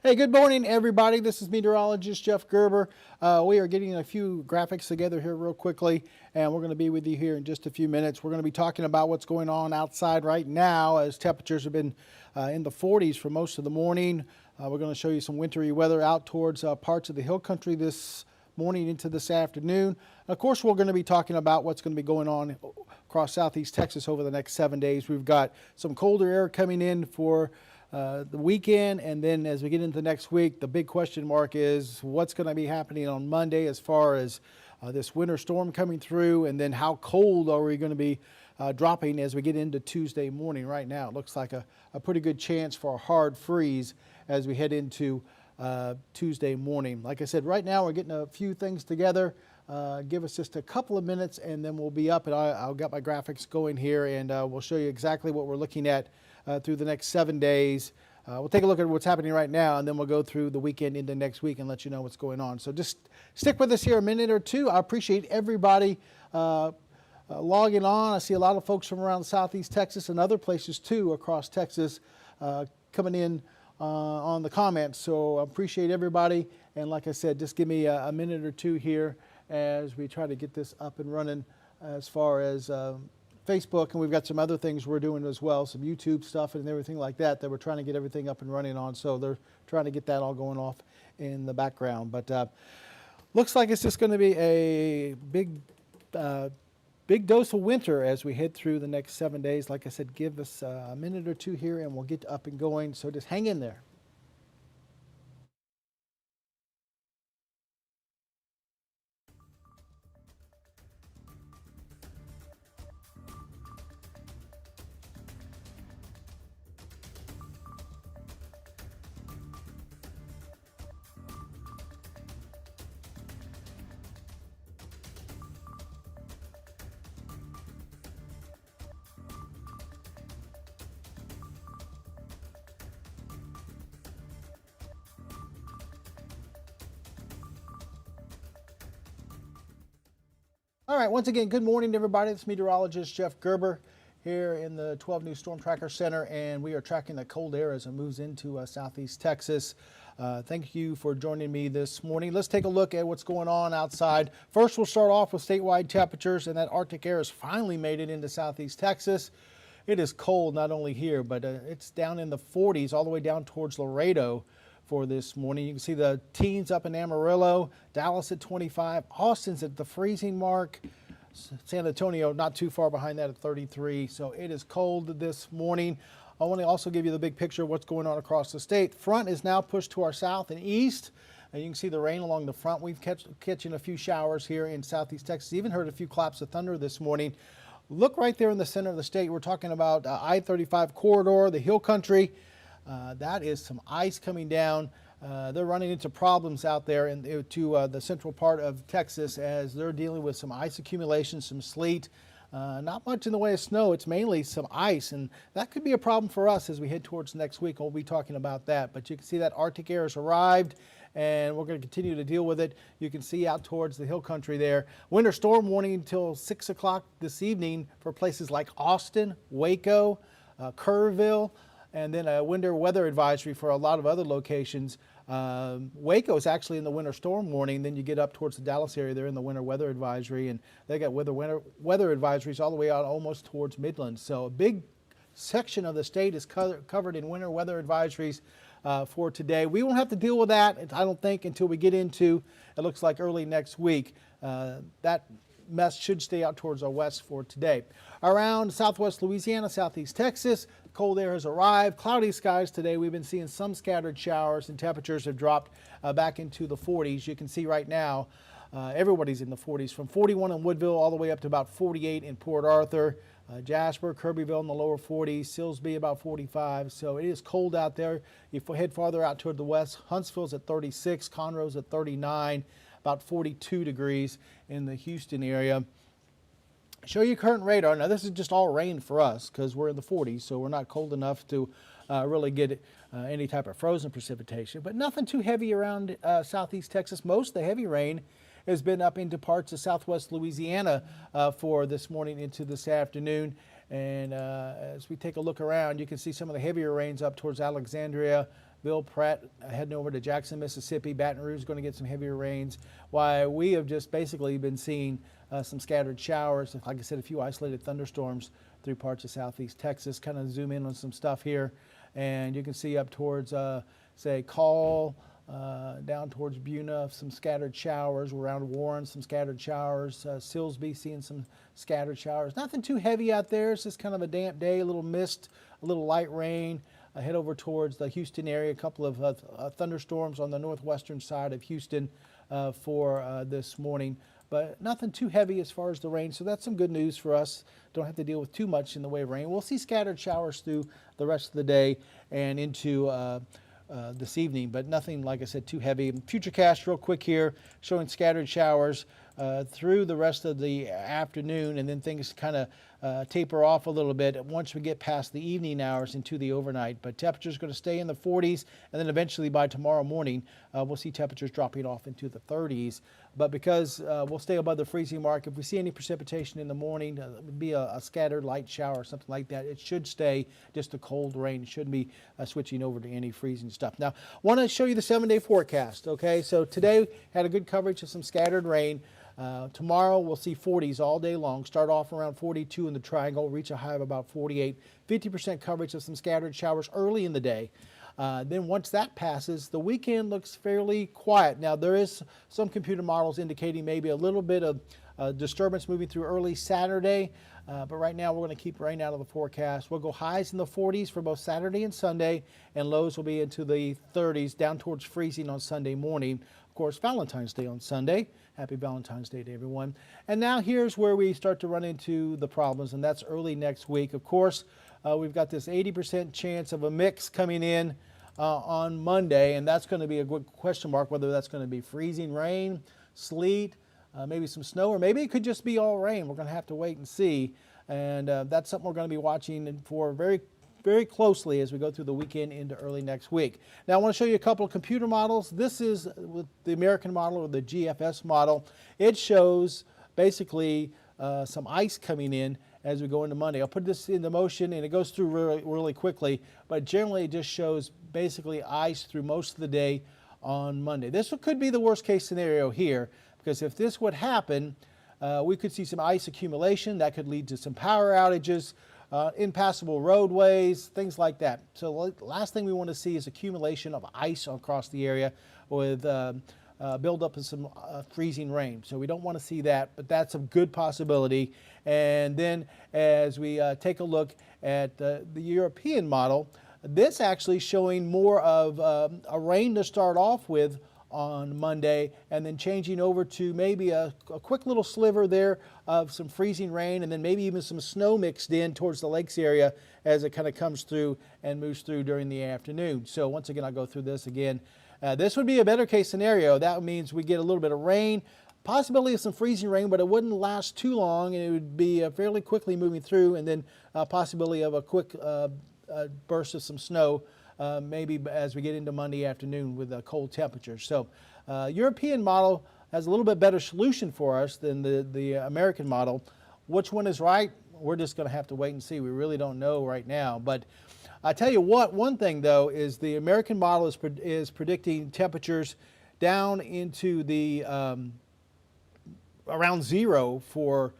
Hey, good morning, everybody. This is meteorologist Jeff Gerber. We are getting a few graphics together here real quickly, and we're going to be with you here in just a few minutes. We're going to be talking about what's going on outside right now as temperatures have been in the 40s for most of the morning. We're going to show you some wintry weather out towards parts of the hill country this morning into this afternoon. And of course, we're going to be talking about what's going to be going on across southeast Texas over the next 7 days. We've got some colder air coming in for the weekend, and then as we get into next week, the big question mark is what's going to be happening on Monday as far as this winter storm coming through, and then how cold are we going to be dropping as we get into Tuesday morning. Right now it looks like a pretty good chance for a hard freeze as we head into Tuesday morning. Like I said, right now we're getting a few things together. Give us just a couple of minutes and then we'll be up, and I'll get my graphics going here, and we'll show you exactly what we're looking at through the next 7 days. We'll take a look at what's happening right now, and then we'll go through the weekend into next week and let you know what's going on. So just stick with us here a minute or two. I appreciate everybody logging on. I see a lot of folks from around southeast Texas and other places too across Texas coming in on the comments. So I appreciate everybody. And like I said, just give me a minute or two here as we try to get this up and running as far as Facebook, and we've got some other things we're doing as well, some YouTube stuff and everything like that we're trying to get everything up and running on. So they're trying to get that all going off in the background. But looks like it's just going to be a big dose of winter as we head through the next 7 days. Like I said, give us a minute or two here and we'll get up and going. So just hang in there. All right, once again, good morning, everybody. It's meteorologist Jeff Gerber here in the 12 News Storm Tracker Center, and we are tracking the cold air as it moves into southeast Texas. Thank you for joining me this morning. Let's take a look at what's going on outside. First, we'll start off with statewide temperatures, and that Arctic air has finally made it into southeast Texas. It is cold not only here, but it's down in the 40s all the way down towards Laredo for this morning. You can see the teens up in Amarillo, Dallas at 25, Austin's at the freezing mark, San Antonio not too far behind that at 33. So it is cold this morning. I want to also give you the big picture of what's going on across the state. Front is now pushed to our south and east, and you can see the rain along the front. We've catching a few showers here in southeast Texas. Even heard a few claps of thunder this morning. Look right there in the center of the state. We're talking about I-35 corridor, the hill country. That is some ice coming down. They're running into problems out there to the central part of Texas as they're dealing with some ice accumulation, some sleet. Not much in the way of snow. It's mainly some ice, and that could be a problem for us as we head towards next week. We'll be talking about that. But you can see that Arctic air has arrived, and we're going to continue to deal with it. You can see out towards the hill country there. Winter storm warning until 6 o'clock this evening for places like Austin, Waco, Kerrville, and then a winter weather advisory for a lot of other locations. Waco is actually in the winter storm warning. Then you get up towards the Dallas area, they're in the winter weather advisory, and they got weather advisories all the way out almost towards Midland. So a big section of the state is covered in winter weather advisories for today. We won't have to deal with that, I don't think, until we get into, it looks like, early next week. That mess should stay out towards our west for today. Around southwest Louisiana, southeast Texas, cold air has arrived. Cloudy skies today. We've been seeing some scattered showers, and temperatures have dropped back into the 40s. You can see right now everybody's in the 40s, from 41 in Woodville all the way up to about 48 in Port Arthur. Jasper, Kirbyville in the lower 40s, Silsbee about 45. So it is cold out there. If we head farther out toward the west, Huntsville's at 36, Conroe's at 39, about 42 degrees in the Houston area. Show you current radar. Now this is just all rain for us because we're in the 40s, so we're not cold enough to really get any type of frozen precipitation, but nothing too heavy around southeast Texas. Most of the heavy rain has been up into parts of southwest Louisiana for this morning into this afternoon. And as we take a look around, you can see some of the heavier rains up towards Alexandria, Pratt heading over to Jackson, Mississippi. Baton Rouge is going to get some heavier rains. Why we have just basically been seeing some scattered showers. Like I said, a few isolated thunderstorms through parts of southeast Texas. Kind of zoom in on some stuff here. And you can see up towards, say, Call, down towards Buna, some scattered showers. Around Warren, some scattered showers. Silsbee, seeing some scattered showers. Nothing too heavy out there. It's just kind of a damp day, a little mist, a little light rain. Head over towards the Houston area. A couple of thunderstorms on the northwestern side of Houston for this morning. But nothing too heavy as far as the rain, so that's some good news for us. Don't have to deal with too much in the way of rain. We'll see scattered showers through the rest of the day and into this evening, but nothing, like I said, too heavy. Futurecast real quick here, showing scattered showers through the rest of the afternoon, and then things kind of taper off a little bit once we get past the evening hours into the overnight. But temperatures going to stay in the 40s, and then eventually by tomorrow morning, we'll see temperatures dropping off into the 30s. But because we'll stay above the freezing mark, if we see any precipitation in the morning, it would be a scattered light shower or something like that. It should stay just a cold rain. It shouldn't be switching over to any freezing stuff. Now, I want to show you the 7-day forecast. Okay, so today had a good coverage of some scattered rain. Tomorrow we'll see 40s all day long. Start off around 42 in the triangle, reach a high of about 48. 50% coverage of some scattered showers early in the day. Then once that passes, the weekend looks fairly quiet. Now there is some computer models indicating maybe a little bit of disturbance moving through early Saturday. But right now we're going to keep rain out of the forecast. We'll go highs in the 40s for both Saturday and Sunday, and lows will be into the 30s, down towards freezing on Sunday morning. Of course, Valentine's Day on Sunday. Happy Valentine's Day to everyone. And now here's where we start to run into the problems, and that's early next week. Of course, we've got this 80% chance of a mix coming in on Monday, and that's going to be a good question mark whether that's going to be freezing rain, sleet, maybe some snow, or maybe it could just be all rain. We're going to have to wait and see, and that's something we're going to be watching for very closely as we go through the weekend into early next week. Now I want to show you a couple of computer models. This is with the American model, or the GFS model. It shows basically some ice coming in as we go into Monday. I'll put this into motion and it goes through really quickly, but generally it just shows basically ice through most of the day on Monday. This could be the worst case scenario here, because if this would happen, we could see some ice accumulation that could lead to some power outages, impassable roadways, things like that. So the last thing we want to see is accumulation of ice across the area with buildup of some freezing rain. So we don't want to see that, but that's a good possibility. And then as we take a look at the European model, this actually showing more of a rain to start off with on Monday, and then changing over to maybe a quick little sliver there of some freezing rain, and then maybe even some snow mixed in towards the lakes area as it kind of comes through and moves through during the afternoon. So once again, I'll go through this again. This would be a better case scenario. That means we get a little bit of rain, possibility of some freezing rain, but it wouldn't last too long, and it would be fairly quickly moving through, and then possibility of a quick burst of some snow maybe as we get into Monday afternoon with cold temperatures. So European model has a little bit better solution for us than the American model. Which one is right? We're just going to have to wait and see. We really don't know right now. But I tell you what, one thing though is the American model is predicting temperatures down into the around zero for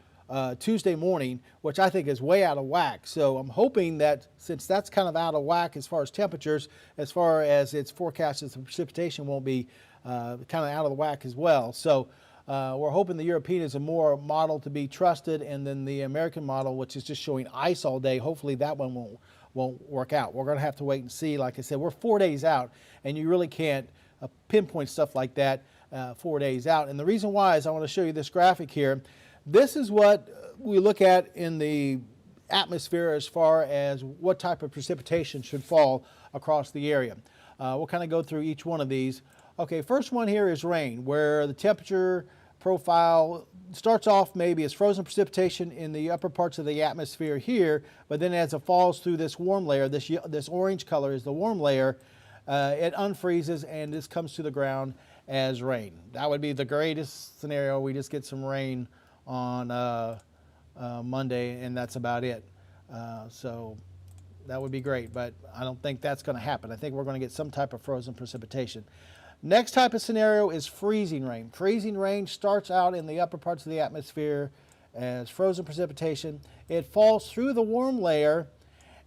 Tuesday morning, which I think is way out of whack. So I'm hoping that since that's kind of out of whack as far as temperatures, as far as its forecast, the precipitation won't be kind of out of the whack as well. So we're hoping the European is a more model to be trusted, and then the American model, which is just showing ice all day, hopefully that one won't work out. We're going to have to wait and see. Like I said, we're 4 days out, and you really can't pinpoint stuff like that 4 days out. And the reason why is I want to show you this graphic here. This is what we look at in the atmosphere as far as what type of precipitation should fall across the area. We'll kind of go through each one of these. Okay, first one here is rain, where the temperature profile starts off maybe as frozen precipitation in the upper parts of the atmosphere here, but then as it falls through this warm layer, this orange color is the warm layer, it unfreezes and this comes to the ground as rain. That would be the greatest scenario. We just get some rain on Monday, and that's about it. So That would be great, but I don't think that's going to happen. I think we're going to get some type of frozen precipitation. Next type of scenario is freezing rain. Freezing rain starts out in the upper parts of the atmosphere as frozen precipitation. It falls through the warm layer,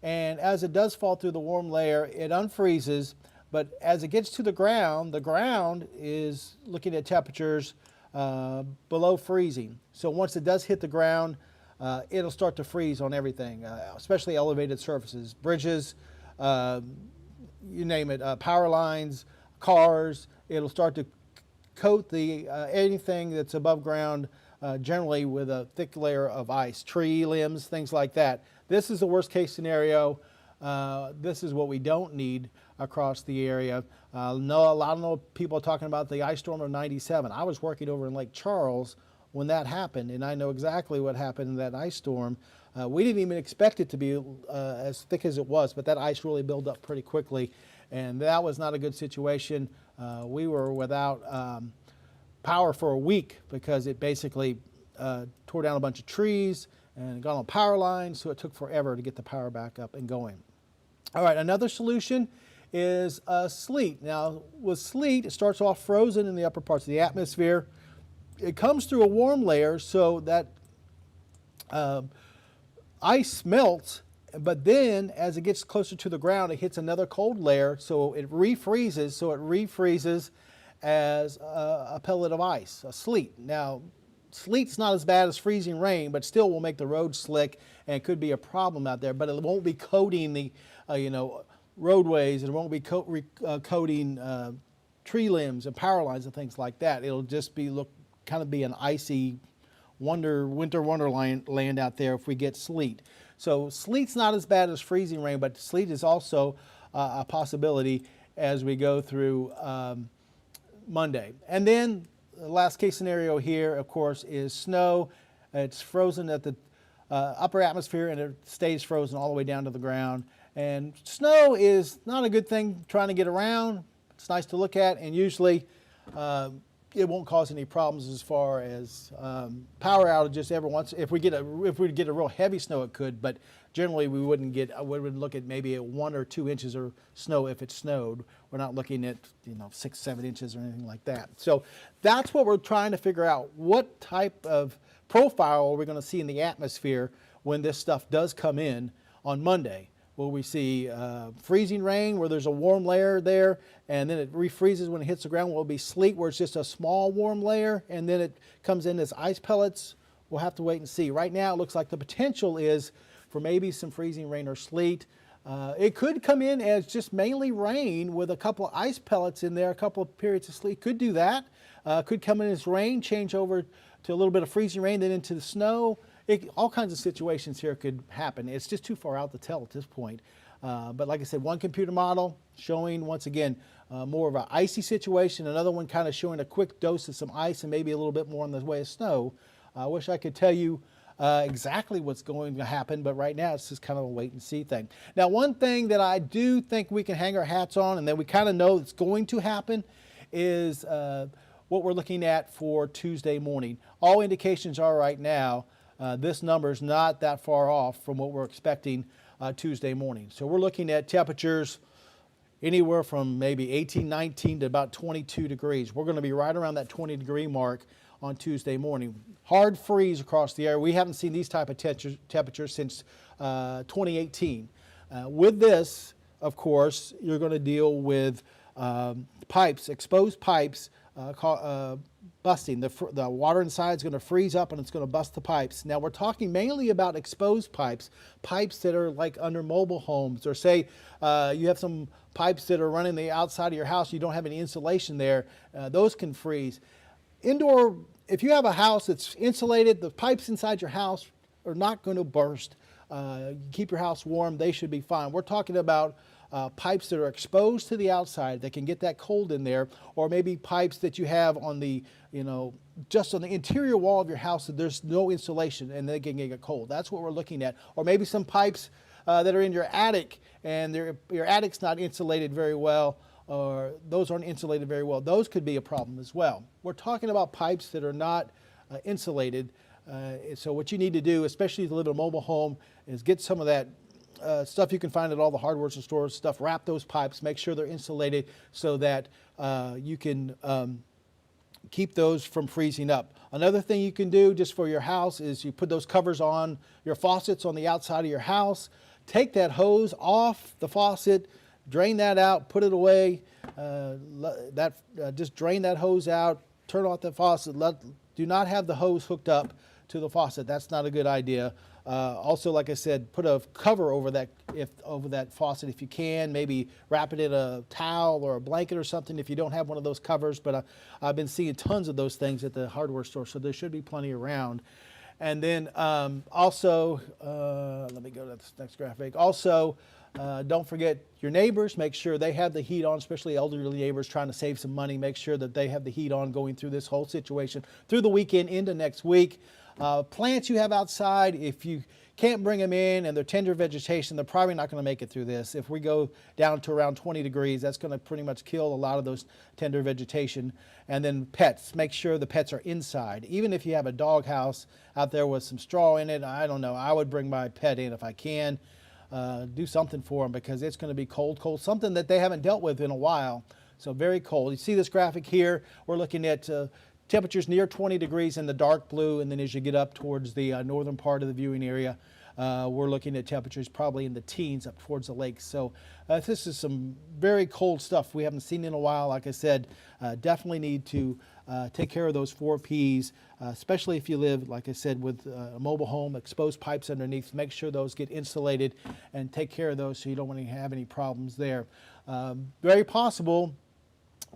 and as it does fall through the warm layer, it unfreezes. But as it gets to the ground is looking at temperatures below freezing. So once it does hit the ground, it'll start to freeze on everything, especially elevated surfaces, bridges, you name it, power lines, cars. It'll start to coat the anything that's above ground, generally with a thick layer of ice, tree limbs, things like that. This is the worst case scenario. This is what we don't need across the area. A lot of people are talking about the ice storm of '97. I was working over in Lake Charles when that happened, and I know exactly what happened in that ice storm. We didn't even expect it to be as thick as it was, but that ice really built up pretty quickly, and that was not a good situation. We were without power for a week because it basically tore down a bunch of trees and got on power lines, so it took forever to get the power back up and going. All right, another solution is sleet. Now, with sleet, it starts off frozen in the upper parts of the atmosphere. It comes through a warm layer, so that ice melts, but then as it gets closer to the ground, it hits another cold layer, so it refreezes. So it refreezes as a pellet of ice, a sleet. Now, sleet's not as bad as freezing rain, but still will make the road slick and could be a problem out there. But it won't be coating the roadways, and it won't be coating tree limbs and power lines and things like that. It'll just be kind of be an icy winter wonderland out there if we get sleet. So sleet's not as bad as freezing rain, but sleet is also a possibility as we go through Monday. And then the last case scenario here, of course, is snow. It's frozen at the upper atmosphere, and it stays frozen all the way down to the ground. And snow is not a good thing trying to get around. It's nice to look at, and usually it won't cause any problems as far as power outages ever once. If we get a real heavy snow, it could, but generally we wouldn't get. We would look at maybe 1 or 2 inches of snow if it snowed. We're not looking at 6, 7 inches or anything like that. So that's what we're trying to figure out. What type of profile are we going to see in the atmosphere when this stuff does come in on Monday? Will we see freezing rain where there's a warm layer there and then it refreezes when it hits the ground? Will it be sleet where it's just a small warm layer and then it comes in as ice pellets? We'll have to wait and see. Right now it looks like the potential is for maybe some freezing rain or sleet. It could come in as just mainly rain with a couple of ice pellets in there, a couple of periods of sleet. Could do that. Could come in as rain, change over to a little bit of freezing rain, then into the snow. All kinds of situations here could happen. It's just too far out to tell at this point. But like I said, one computer model showing, once again, more of an icy situation. Another one kind of showing a quick dose of some ice and maybe a little bit more in the way of snow. I wish I could tell you exactly what's going to happen, but right now it's just kind of a wait and see thing. Now, one thing that I do think we can hang our hats on and that we kind of know it's going to happen is what we're looking at for Tuesday morning. All indications are right now this number is not that far off from what we're expecting Tuesday morning. So we're looking at temperatures anywhere from maybe 18, 19 to about 22 degrees. We're going to be right around that 20-degree mark on Tuesday morning. Hard freeze across the area. We haven't seen these type of temperatures since 2018. With this, of course, you're going to deal with pipes, exposed pipes busting. The water inside is going to freeze up and it's going to bust the pipes. Now we're talking mainly about exposed pipes, pipes that are like under mobile homes, or say you have some pipes that are running the outside of your house, you don't have any insulation there, those can freeze. Indoor, if you have a house that's insulated, the pipes inside your house are not going to burst. Keep your house warm, they should be fine. We're talking about pipes that are exposed to the outside that can get that cold in there, or maybe pipes that you have on the, just on the interior wall of your house that there's no insulation and they can get cold. That's what we're looking at. Or maybe some pipes that are in your attic and your attic's not insulated very well, or those aren't insulated very well. Those could be a problem as well. We're talking about pipes that are not insulated. So what you need to do, especially if you live in a mobile home, is get some of that stuff you can find at all the hardware stores, stuff. Wrap those pipes, make sure they're insulated so that you can keep those from freezing up. Another thing you can do just for your house is you put those covers on your faucets on the outside of your house. Take that hose off the faucet, drain that out, put it away. Just drain that hose out, turn off the faucet. Do not have the hose hooked up to the faucet. That's not a good idea. Also, like I said, put a cover over that faucet if you can. Maybe wrap it in a towel or a blanket or something if you don't have one of those covers. But I've been seeing tons of those things at the hardware store, so there should be plenty around. And then also, let me go to this next graphic. Also, don't forget your neighbors. Make sure they have the heat on, especially elderly neighbors trying to save some money. Make sure that they have the heat on going through this whole situation through the weekend into next week. Plants you have outside, if you can't bring them in and they're tender vegetation, they're probably not going to make it through this. If we go down to around 20 degrees, that's going to pretty much kill a lot of those tender vegetation. And then pets, make sure the pets are inside. Even if you have a dog house out there with some straw in it, I don't know, I would bring my pet in if I can. Do something for them because it's going to be cold, something that they haven't dealt with in a while. So very cold. You see this graphic here, we're looking at temperatures near 20 degrees in the dark blue, and then as you get up towards the northern part of the viewing area, we're looking at temperatures probably in the teens up towards the lakes. So this is some very cold stuff we haven't seen in a while. Like I said, definitely need to take care of those 4 Ps, especially if you live, like I said, with a mobile home, exposed pipes underneath. Make sure those get insulated and take care of those so you don't want to have any problems there. Very possible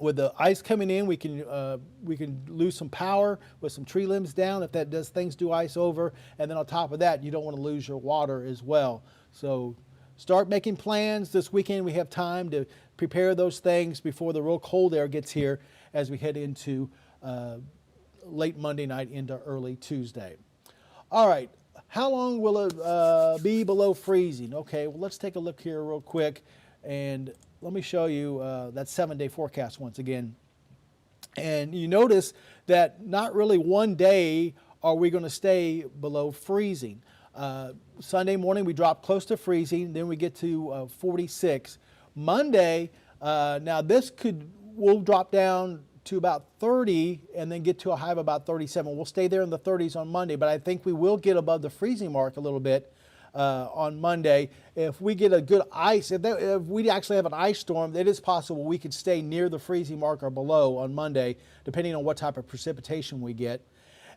with the ice coming in, we can lose some power with some tree limbs down if that does things do ice over. And then on top of that, you don't want to lose your water as well. So start making plans this weekend. We have time to prepare those things before the real cold air gets here as we head into late Monday night into early Tuesday. All right, how long will it be below freezing? Okay, well, let's take a look here real quick. And let me show you that 7-day forecast once again. And you notice that not really one day are we going to stay below freezing. Sunday morning we drop close to freezing, then we get to 46. Monday, now this will drop down to about 30 and then get to a high of about 37. We'll stay there in the 30s on Monday, but I think we will get above the freezing mark a little bit on Monday. If we get a good ice, if we actually have an ice storm, it is possible we could stay near the freezing mark or below on Monday, depending on what type of precipitation we get.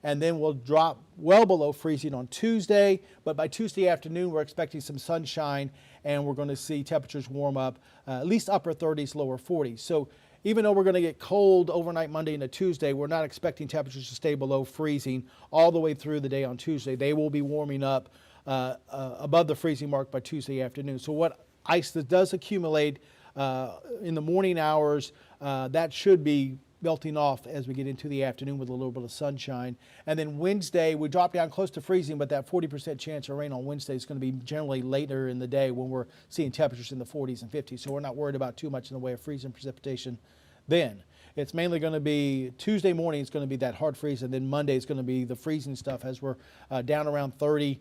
And then we'll drop well below freezing on Tuesday, but by Tuesday afternoon we're expecting some sunshine and we're going to see temperatures warm up, at least upper 30s, lower 40s. So even though we're going to get cold overnight Monday into Tuesday, we're not expecting temperatures to stay below freezing all the way through the day on Tuesday. They will be warming up above the freezing mark by Tuesday afternoon. So what ice that does accumulate in the morning hours, that should be melting off as we get into the afternoon with a little bit of sunshine. And then Wednesday, we drop down close to freezing, but that 40% chance of rain on Wednesday is going to be generally later in the day when we're seeing temperatures in the 40s and 50s. So we're not worried about too much in the way of freezing precipitation then. It's mainly going to be Tuesday morning, it's going to be that hard freeze, and then Monday is going to be the freezing stuff as we're down around 30,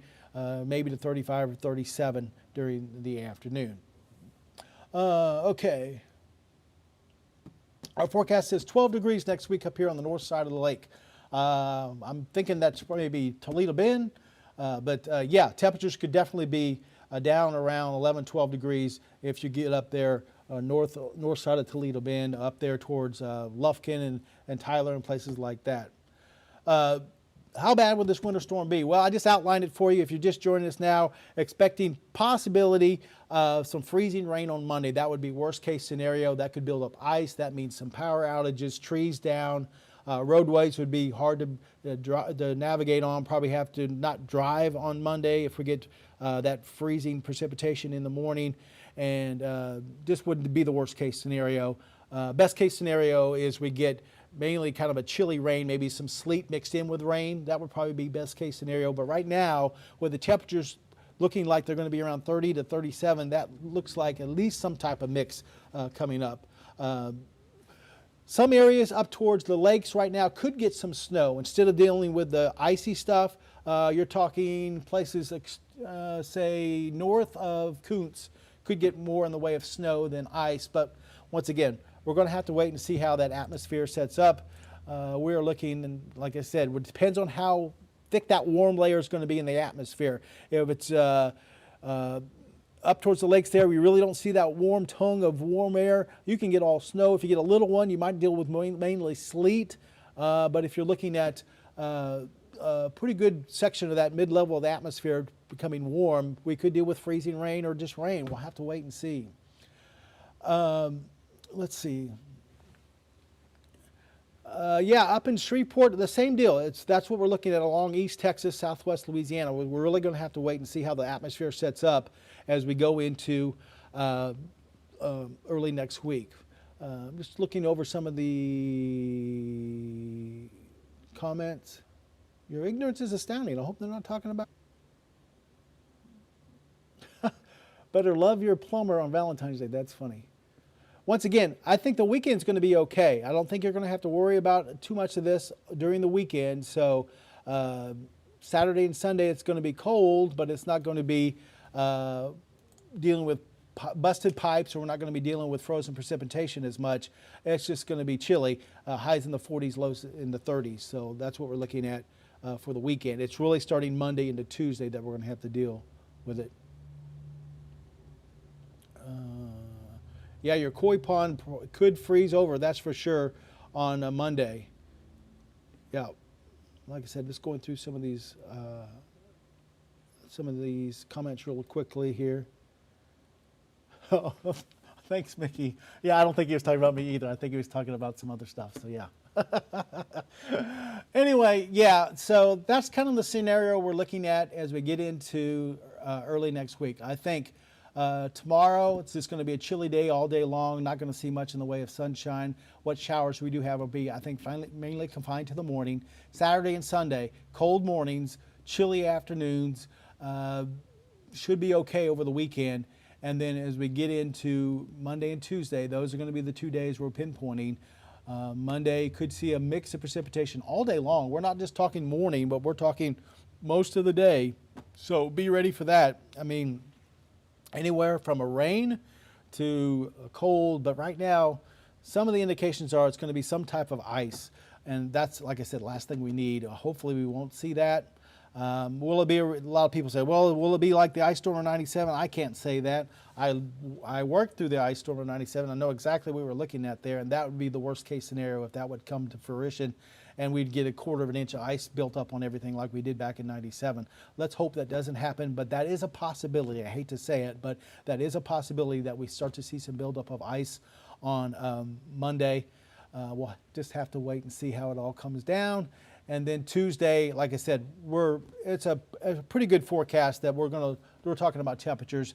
maybe to 35 or 37 during the afternoon. Okay. Our forecast says 12 degrees next week up here on the north side of the lake. I'm thinking that's maybe Toledo Bend, but yeah, temperatures could definitely be down around 11, 12 degrees if you get up there north side of Toledo Bend, up there towards Lufkin and Tyler and places like that. How bad would this winter storm be? Well, I just outlined it for you. If you're just joining us now, expecting possibility of some freezing rain on Monday. That would be worst case scenario. That could build up ice. That means some power outages, trees down. Roadways would be hard to navigate on. Probably have to not drive on Monday if we get that freezing precipitation in the morning. And this wouldn't be the worst case scenario. Best case scenario is we get mainly kind of a chilly rain, maybe some sleet mixed in with rain. That would probably be best case scenario. But right now, with the temperatures looking like they're going to be around 30 to 37, that looks like at least some type of mix coming up. Some areas up towards the lakes right now could get some snow. Instead of dealing with the icy stuff, You're talking places, say, north of Kuntz could get more in the way of snow than ice. But once again, we're going to have to wait and see how that atmosphere sets up. We're looking, and like I said, it depends on how thick that warm layer is going to be in the atmosphere. If it's up towards the lakes there, we really don't see that warm tongue of warm air. You can get all snow. If you get a little one, you might deal with mainly sleet. But if you're looking at a pretty good section of that mid-level of the atmosphere becoming warm, we could deal with freezing rain or just rain. We'll have to wait and see. Let's see. Yeah, up in Shreveport, the same deal. That's what we're looking at along East Texas, Southwest Louisiana. We're really going to have to wait and see how the atmosphere sets up as we go into early next week. I'm just looking over some of the comments. Your ignorance is astounding. I hope they're not talking about. Better love your plumber on Valentine's Day. That's funny. Once again, I think the weekend's going to be okay. I don't think you're going to have to worry about too much of this during the weekend. So Saturday and Sunday it's going to be cold, but it's not going to be dealing with busted pipes, or we're not going to be dealing with frozen precipitation as much. It's just going to be chilly, highs in the 40s, lows in the 30s. So that's what we're looking at for the weekend. It's really starting Monday into Tuesday that we're going to have to deal with it. Yeah, your koi pond could freeze over, that's for sure, on Monday. Yeah, like I said, just going through some of these comments real quickly here. Thanks, Mickey. Yeah, I don't think he was talking about me either. I think he was talking about some other stuff, so yeah. Anyway, yeah, so that's kind of the scenario we're looking at as we get into early next week. I think tomorrow it's just going to be a chilly day all day long, not going to see much in the way of sunshine. What showers we do have will be, I think, mainly confined to the morning. Saturday and Sunday, cold mornings, chilly afternoons, should be okay over the weekend. And then as we get into Monday and Tuesday, those are going to be the 2 days we're pinpointing. Monday could see a mix of precipitation all day long. We're not just talking morning, but we're talking most of the day. So be ready for that. I mean, anywhere from a rain to a cold, but right now, some of the indications are it's going to be some type of ice. And that's, like I said, last thing we need. Hopefully we won't see that. Will it be, a lot of people say, well, will it be like the ice storm of 97? I can't say that. I worked through the ice storm of 97. I know exactly what we were looking at there, and that would be the worst case scenario if that would come to fruition and we'd get a 1/4 of an inch of ice built up on everything like we did back in 97. Let's hope that doesn't happen, but that is a possibility. I hate to say it, but that is a possibility that we start to see some buildup of ice on Monday. We'll just have to wait and see how it all comes down. And then Tuesday, like I said, it's a pretty good forecast that we're talking about temperatures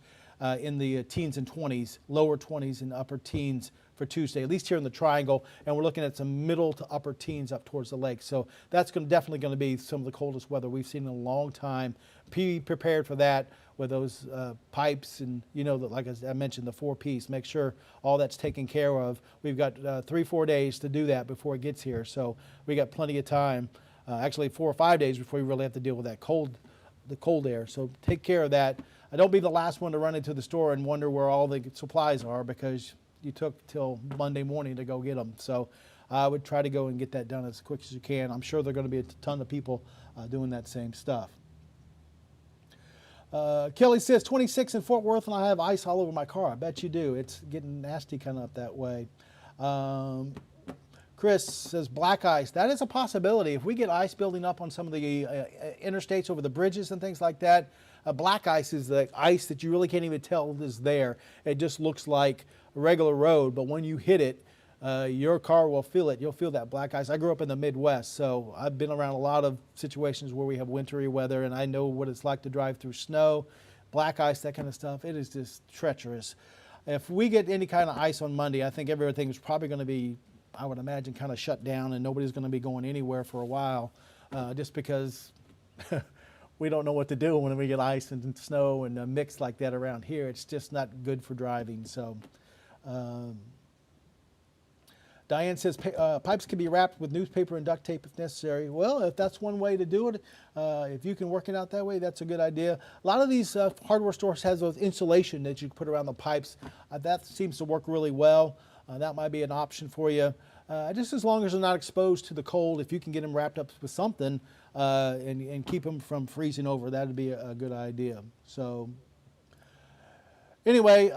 in the teens and 20s, lower 20s and upper teens for Tuesday, at least here in the Triangle, and we're looking at some middle to upper teens up towards the lake. So that's definitely going to be some of the coldest weather we've seen in a long time. Be prepared for that with those pipes and, like I mentioned, the 4Ps. Make sure all that's taken care of. We've got 3-4 days to do that before it gets here, so we got plenty of time. Actually 4 or 5 days before we really have to deal with the cold air. So take care of that. Don't be the last one to run into the store and wonder where all the supplies are because you took till Monday morning to go get them. So I would try to go and get that done as quick as you can. I'm sure there are going to be a ton of people doing that same stuff. Kelly says 26 in Fort Worth and I have ice all over my car. I bet you do. It's getting nasty kind of up that way. Chris says black ice. That is a possibility. If we get ice building up on some of the interstates over the bridges and things like that, black ice is the ice that you really can't even tell is there. It just looks like a regular road, but when you hit it, your car will feel it. You'll feel that black ice. I grew up in the Midwest, so I've been around a lot of situations where we have wintry weather, and I know what it's like to drive through snow, black ice, that kind of stuff. It is just treacherous. If we get any kind of ice on Monday, I think everything is probably going to be, I would imagine, kind of shut down, and nobody's going to be going anywhere for a while, just because we don't know what to do when we get ice and snow and a mix like that around here. It's just not good for driving. So Diane says pipes can be wrapped with newspaper and duct tape if necessary. Well, if that's one way to do it, if you can work it out that way, that's a good idea. A lot of these hardware stores has those insulation that you can put around the pipes. That seems to work really well. That might be an option for you. Just as long as they're not exposed to the cold, if you can get them wrapped up with something and keep them from freezing over, that would be a good idea. So anyway,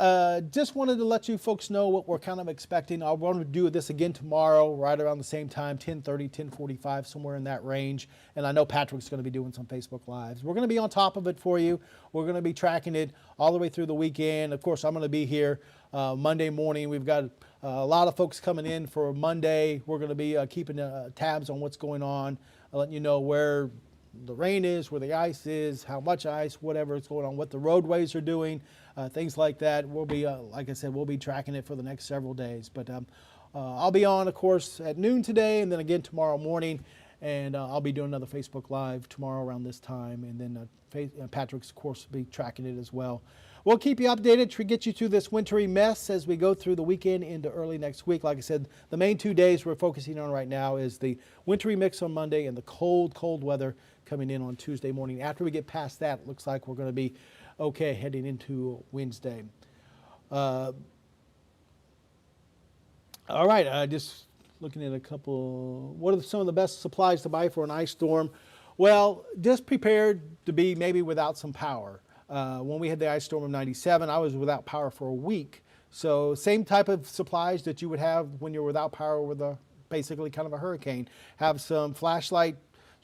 just wanted to let you folks know what we're kind of expecting. I want to do this again tomorrow, right around the same time, 10:30, 10:45, somewhere in that range. And I know Patrick's going to be doing some Facebook Lives. We're going to be on top of it for you. We're going to be tracking it all the way through the weekend. Of course, I'm going to be here Monday morning. We've got a lot of folks coming in for Monday. We're going to be keeping tabs on what's going on, letting you know where the rain is, where the ice is, how much ice, whatever is going on, what the roadways are doing, things like that. We'll be, like I said, we'll be tracking it for the next several days. But I'll be on, of course, at noon today and then again tomorrow morning. And I'll be doing another Facebook Live tomorrow around this time. And then Patrick's, of course, will be tracking it as well. We'll keep you updated to get you through this wintry mess as we go through the weekend into early next week. Like I said, the main 2 days we're focusing on right now is the wintry mix on Monday and the cold, cold weather coming in on Tuesday morning. After we get past that, it looks like we're going to be okay heading into Wednesday. All right, just looking at a couple. What are some of the best supplies to buy for an ice storm? Well, just prepared to be maybe without some power. When we had the ice storm of 97, I was without power for a week. So same type of supplies that you would have when you're without power with basically kind of a hurricane. Have some flashlights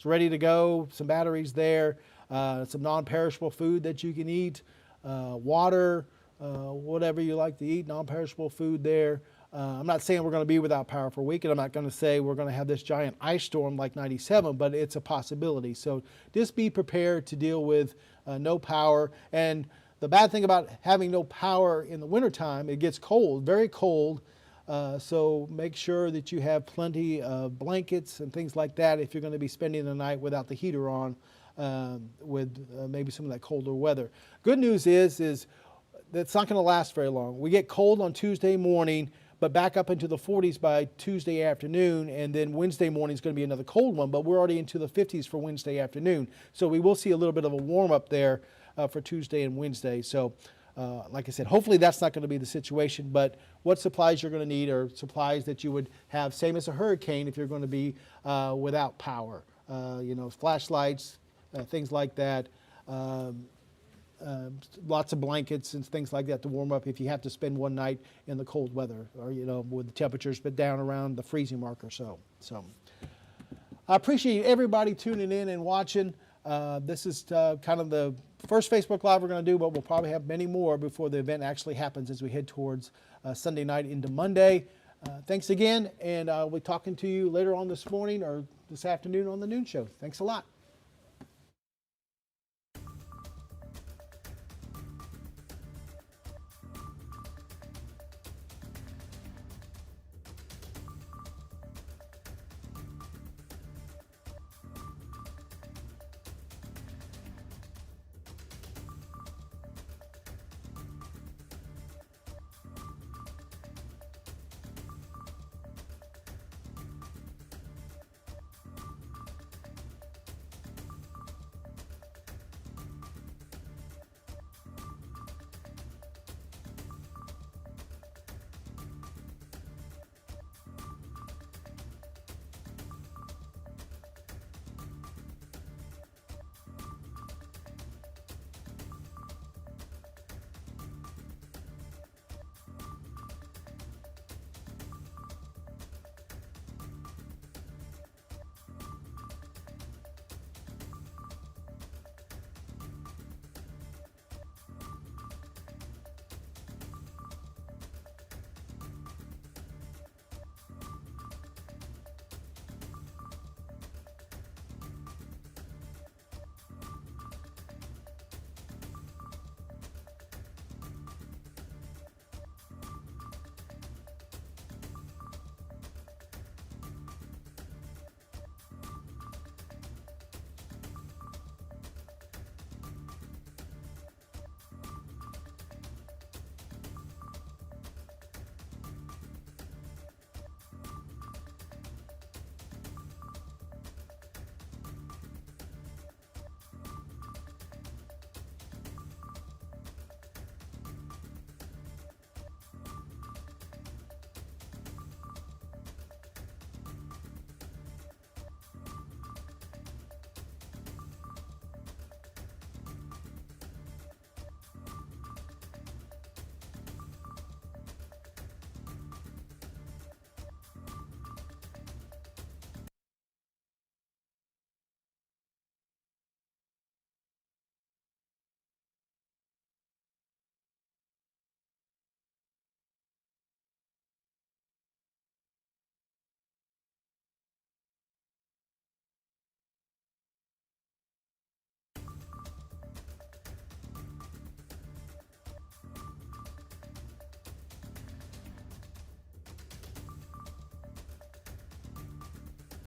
ready to go, some batteries there, some non-perishable food that you can eat, water, whatever you like to eat, non-perishable food there. I'm not saying we're going to be without power for a week, and I'm not going to say we're going to have this giant ice storm like 97, but it's a possibility. So just be prepared to deal with no power. And the bad thing about having no power in the wintertime, it gets cold, very cold. So make sure that you have plenty of blankets and things like that if you're going to be spending the night without the heater on with maybe some of that colder weather. Good news is that's not going to last very long. We get cold on Tuesday morning, but back up into the 40s by Tuesday afternoon, and then Wednesday morning is going to be another cold one, but we're already into the 50s for Wednesday afternoon. So we will see a little bit of a warm up there for Tuesday and Wednesday. So like I said, hopefully that's not going to be the situation, but what supplies you're going to need are supplies that you would have, same as a hurricane, if you're going to be without power. Flashlights, things like that. Lots of blankets and things like that to warm up if you have to spend one night in the cold weather, or with the temperatures but down around the freezing mark or so. So I appreciate everybody tuning in and watching. This is kind of the first Facebook Live we're going to do, but we'll probably have many more before the event actually happens as we head towards Sunday night into Monday. Thanks again, and we'll be talking to you later on this morning or this afternoon on the noon show. Thanks a lot.